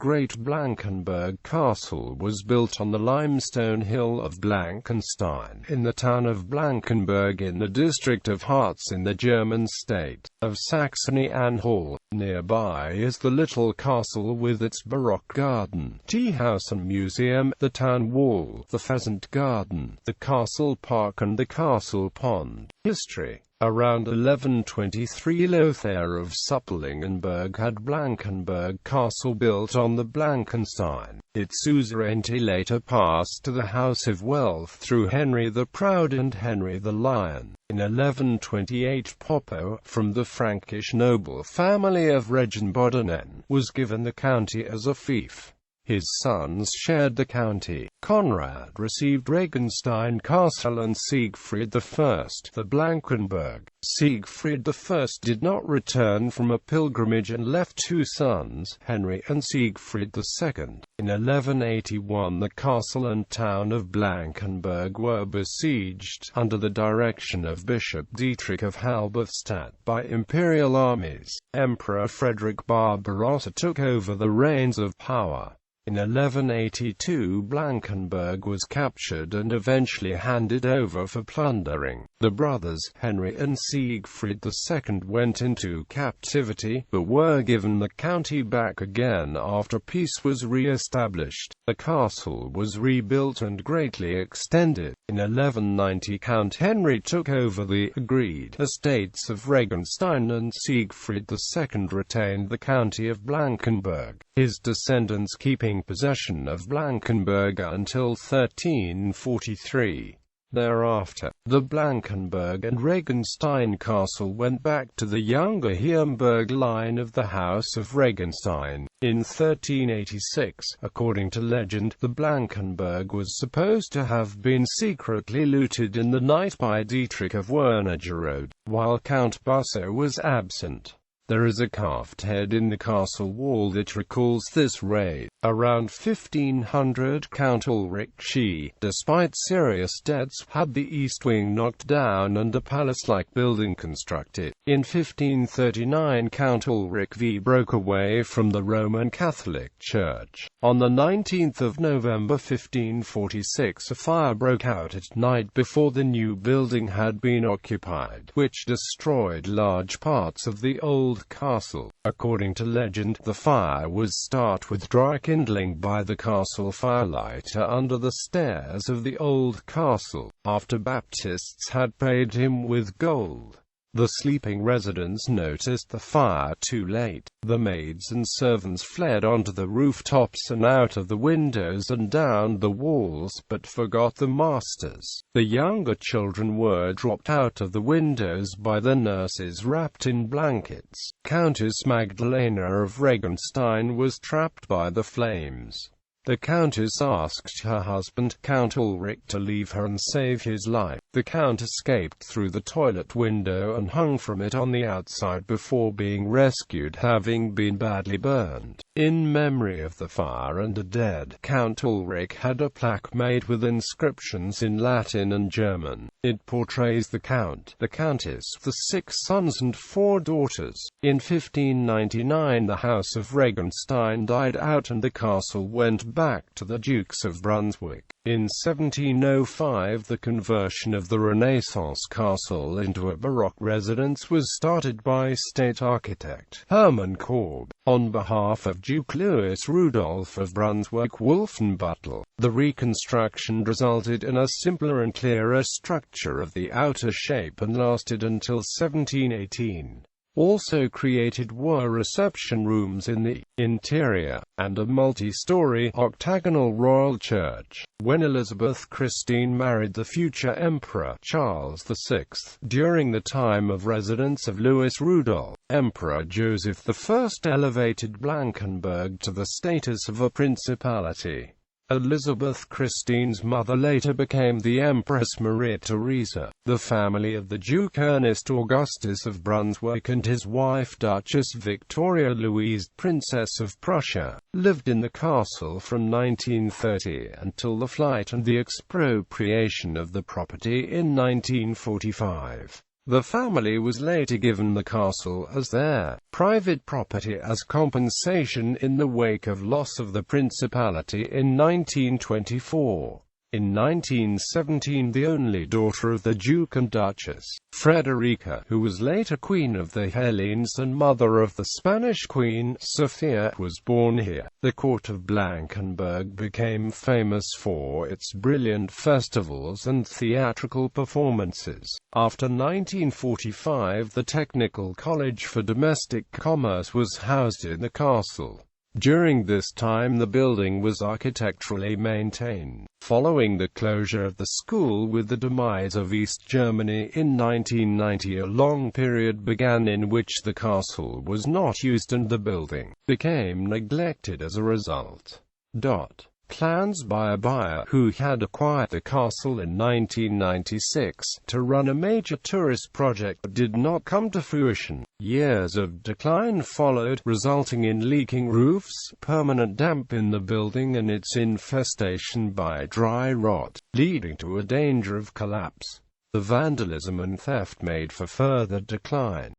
great Blankenburg Castle was built on the limestone hill of Blankenstein, in the town of Blankenburg in the district of Harz in the German state of Saxony-Anhalt. Nearby is the little castle with its baroque garden, tea house and museum, the town wall, the pheasant garden, the castle park and the castle pond. History. Around 1123 Lothair of Supplingenberg had Blankenburg Castle built on the Blankenstein. Its suzerainty later passed to the House of Welf through Henry the Proud and Henry the Lion. In 1128 Poppo, from the Frankish noble family of Regenboden, was given the county as a fief. His sons shared the county. Conrad received Regenstein Castle and Siegfried I the Blankenburg. Siegfried I did not return from a pilgrimage and left two sons, Henry and Siegfried II. In 1181 the castle and town of Blankenburg were besieged, under the direction of Bishop Dietrich of Halberstadt, by imperial armies. Emperor Frederick Barbarossa took over the reins of power. In 1182 Blankenburg was captured and eventually handed over for plundering. The brothers, Henry and Siegfried II, went into captivity, but were given the county back again after peace was re-established. The castle was rebuilt and greatly extended. In 1190 Count Henry took over the agreed estates of Regenstein and Siegfried II retained the county of Blankenburg, his descendants keeping possession of Blankenburg until 1343. Thereafter, the Blankenburg and Regenstein Castle went back to the younger Hirnberg line of the House of Regenstein. In 1386, according to legend, the Blankenburg was supposed to have been secretly looted in the night by Dietrich of Wernigerode, while Count Busso was absent. There is a carved head in the castle wall that recalls this raid. Around 1500 Count Ulrich Schie, despite serious debts, had the east wing knocked down and a palace-like building constructed. In 1539 Count Ulrich V broke away from the Roman Catholic Church. On the 19th of November 1546 a fire broke out at night before the new building had been occupied, which destroyed large parts of the old castle. According to legend, the fire was started with dry kindling by the castle firelighter under the stairs of the old castle, after Baptists had paid him with gold. The sleeping residents noticed the fire too late. The maids and servants fled onto the rooftops and out of the windows and down the walls, but forgot the masters. The younger children were dropped out of the windows by the nurses wrapped in blankets. Countess Magdalena of Regenstein was trapped by the flames. The countess asked her husband, Count Ulrich, to leave her and save his life. The count escaped through the toilet window and hung from it on the outside before being rescued, having been badly burned. In memory of the fire and the dead, Count Ulrich had a plaque made with inscriptions in Latin and German. It portrays the count, the countess, the 6 sons and 4 daughters. In 1599 the House of Regenstein died out and the castle went back to the Dukes of Brunswick. In 1705 the conversion of the Renaissance castle into a Baroque residence was started by state architect Hermann Korb, on behalf of Duke Louis Rudolph of Brunswick-Wolfenbüttel. The reconstruction resulted in a simpler and clearer structure of the outer shape and lasted until 1718. Also created were reception rooms in the interior, and a multi-story, octagonal royal church. When Elizabeth Christine married the future Emperor Charles VI, during the time of residence of Louis Rudolph, Emperor Joseph I elevated Blankenburg to the status of a principality. Elizabeth Christine's mother later became the Empress Maria Theresa. The family of the Duke Ernest Augustus of Brunswick and his wife Duchess Victoria Louise, Princess of Prussia, lived in the castle from 1930 until the flight and the expropriation of the property in 1945. The family was later given the castle as their private property as compensation in the wake of loss of the principality in 1924. In 1917, the only daughter of the Duke and Duchess, Frederica, who was later Queen of the Hellenes and mother of the Spanish Queen, Sophia, was born here. The court of Blankenburg became famous for its brilliant festivals and theatrical performances. After 1945, the Technical College for Domestic Commerce was housed in the castle. During this time the building was architecturally maintained. Following the closure of the school with the demise of East Germany in 1990, a long period began in which the castle was not used and the building became neglected as a result. Plans by a buyer who had acquired the castle in 1996 to run a major tourist project did not come to fruition. Years of decline followed, resulting in leaking roofs, permanent damp in the building and its infestation by dry rot, leading to a danger of collapse. The vandalism and theft made for further decline.